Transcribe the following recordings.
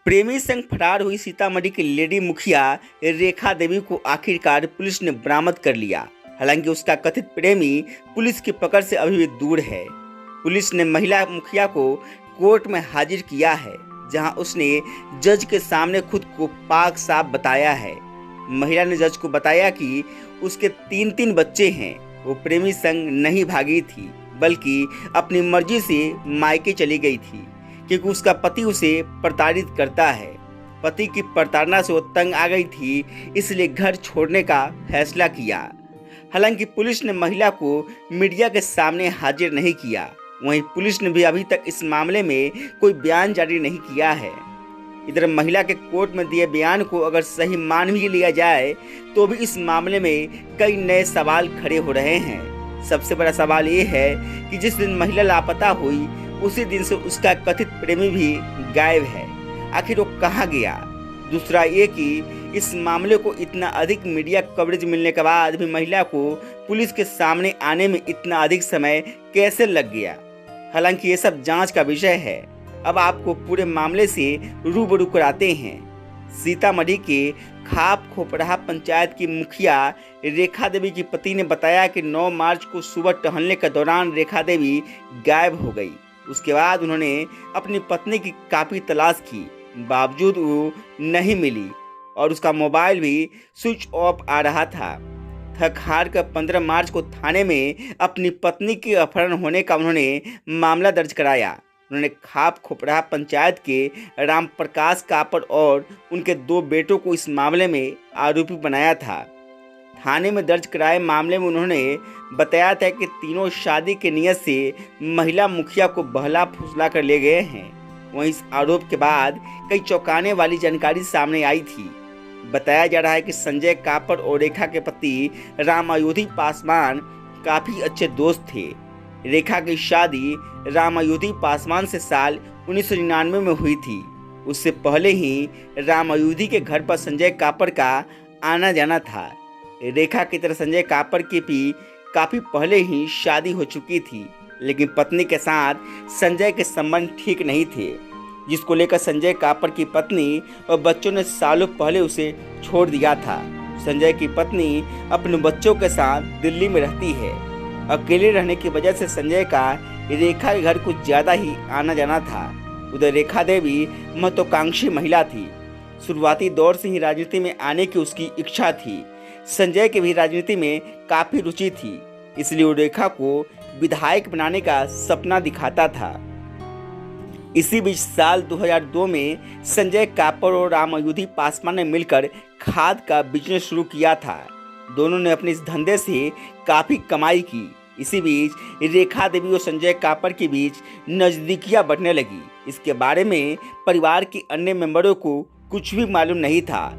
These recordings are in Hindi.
प्रेमी संग फरार हुई सीतामढ़ी की लेडी मुखिया रेखा देवी को आखिरकार पुलिस ने बरामद कर लिया। हालांकि उसका कथित प्रेमी पुलिस की पकड़ से अभी भी दूर है। पुलिस ने महिला मुखिया को कोर्ट में हाजिर किया है, जहां उसने जज के सामने खुद को पाक साफ बताया है। महिला ने जज को बताया कि उसके तीन बच्चे हैं। वो प्रेमी संग नहीं भागी थी, बल्कि अपनी मर्जी से मायके चली गई थी, क्योंकि उसका पति उसे प्रताड़ित करता है। पति की प्रताड़ना से वो तंग आ गई थी, इसलिए घर छोड़ने का फैसला किया। हालांकि पुलिस ने महिला को मीडिया के सामने हाजिर नहीं किया। वहीं पुलिस ने भी अभी तक इस मामले में कोई बयान जारी नहीं किया है। इधर महिला के कोर्ट में दिए बयान को अगर सही मान भी लिया जाए तो भी इस मामले में कई नए सवाल खड़े हो रहे हैं। सबसे बड़ा सवाल ये है कि जिस दिन महिला लापता हुई उसी दिन से उसका कथित प्रेमी भी गायब है। आखिर वो कहाँ गया? दूसरा ये कि इस मामले को इतना अधिक मीडिया कवरेज मिलने के बाद भी महिला को पुलिस के सामने आने में इतना अधिक समय कैसे लग गया? हालांकि ये सब जांच का विषय है। अब आपको पूरे मामले से रूबरू कराते हैं। सीतामढ़ी के खाप खोपड़ा पंचायत की मुखिया रेखा देवी की पति ने बताया कि 9 मार्च को सुबह टहलने के दौरान रेखा देवी गायब हो गई। उसके बाद उन्होंने अपनी पत्नी की काफ़ी तलाश की, बावजूद वो नहीं मिली और उसका मोबाइल भी स्विच ऑफ आ रहा था। थक हार कर 15 मार्च को थाने में अपनी पत्नी के अपहरण होने का उन्होंने मामला दर्ज कराया। उन्होंने खाप खोपड़ा पंचायत के राम प्रकाश कापड़ और उनके 2 बेटों को इस मामले में आरोपी बनाया था। थाने में दर्ज कराए मामले में उन्होंने बताया था कि तीनों शादी की नीयत से महिला मुखिया को बहला फुसला कर ले गए हैं। वहीं इस आरोप के बाद कई चौंकाने वाली जानकारी सामने आई थी। बताया जा रहा है कि संजय कापड़ और रेखा के पति राम अयोधी पासवान काफ़ी अच्छे दोस्त थे। रेखा की शादी राम अयोधी पासवान से साल 1999 में हुई थी। उससे पहले ही राम अयोधी के घर पर संजय कापड़ का आना जाना था। रेखा की तरह संजय कापड़ की भी काफ़ी पहले ही शादी हो चुकी थी, लेकिन पत्नी के साथ संजय के संबंध ठीक नहीं थे, जिसको लेकर संजय कापड़ की पत्नी और बच्चों ने सालों पहले उसे छोड़ दिया था। संजय की पत्नी अपने बच्चों के साथ दिल्ली में रहती है। अकेले रहने की वजह से संजय का रेखा के घर कुछ ज़्यादा ही आना जाना था। उधर रेखा देवी महत्वाकांक्षी महिला थी। शुरुआती दौर से ही राजनीति में आने की उसकी इच्छा थी। संजय की भी राजनीति में काफ़ी रुचि थी, इसलिए वो रेखा को विधायक बनाने का सपना दिखाता था। इसी बीच साल 2002 में संजय कापड़ और राम अयोधी पासवान ने मिलकर खाद का बिजनेस शुरू किया था। दोनों ने अपने इस धंधे से काफ़ी कमाई की। इसी बीच रेखा देवी और संजय कापड़ के बीच नज़दीकियाँ बढ़ने लगी। इसके बारे में परिवार के अन्य मेंबरों को कुछ भी मालूम नहीं था।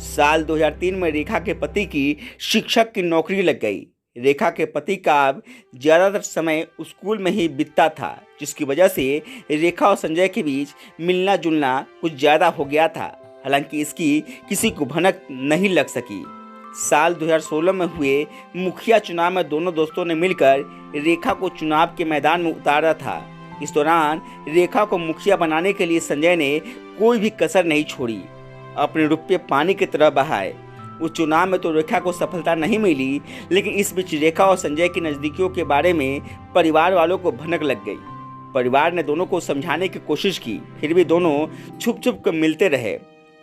साल 2003 में रेखा के पति की शिक्षक की नौकरी लग गई। रेखा के पति का अब ज़्यादातर समय स्कूल में ही बीतता था, जिसकी वजह से रेखा और संजय के बीच मिलना जुलना कुछ ज़्यादा हो गया था। हालांकि इसकी किसी को भनक नहीं लग सकी। साल 2016 में हुए मुखिया चुनाव में दोनों दोस्तों ने मिलकर रेखा को चुनाव के मैदान में उतारा था। इस दौरान रेखा को मुखिया बनाने के लिए संजय ने कोई भी कसर नहीं छोड़ी, अपने रुपये पानी की तरह बहाए। उस चुनाव में तो रेखा को सफलता नहीं मिली, लेकिन इस बीच रेखा और संजय की नज़दीकियों के बारे में परिवार वालों को भनक लग गई। परिवार ने दोनों को समझाने की कोशिश की, फिर भी दोनों छुप छुप कर मिलते रहे।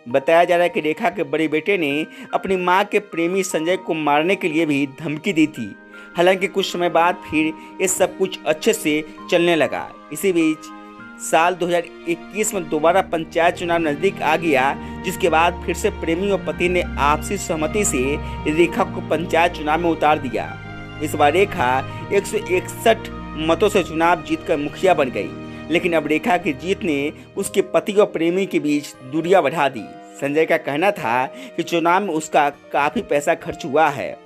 बताया जा रहा है कि रेखा के बड़े बेटे ने अपनी मां के प्रेमी संजय को मारने के लिए भी धमकी दी थी। हालांकि कुछ समय बाद फिर ये सब कुछ अच्छे से चलने लगा। इसी बीच साल 2021 में दोबारा पंचायत चुनाव नज़दीक आ गया, जिसके बाद फिर से प्रेमी और पति ने आपसी सहमति से रेखा को पंचायत चुनाव में उतार दिया। इस बार रेखा 161 मतों से चुनाव जीतकर मुखिया बन गई, लेकिन अब रेखा की जीत ने उसके पति और प्रेमी के बीच दूरियां बढ़ा दी। संजय का कहना था कि चुनाव में उसका काफ़ी पैसा खर्च हुआ है,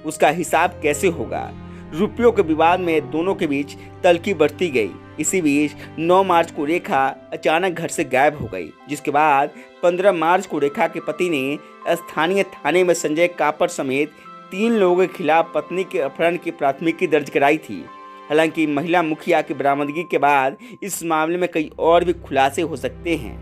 उसका हिसाब कैसे होगा। रुपयों के विवाद में दोनों के बीच तल्खी बढ़ती गई। इसी बीच 9 मार्च को रेखा अचानक घर से गायब हो गई, जिसके बाद 15 मार्च को रेखा के पति ने स्थानीय थाने में संजय कापड़ समेत 3 लोगों के खिलाफ पत्नी के अपहरण की प्राथमिकी दर्ज कराई थी। हालांकि महिला मुखिया की बरामदगी के बाद इस मामले में कई और भी खुलासे हो सकते हैं।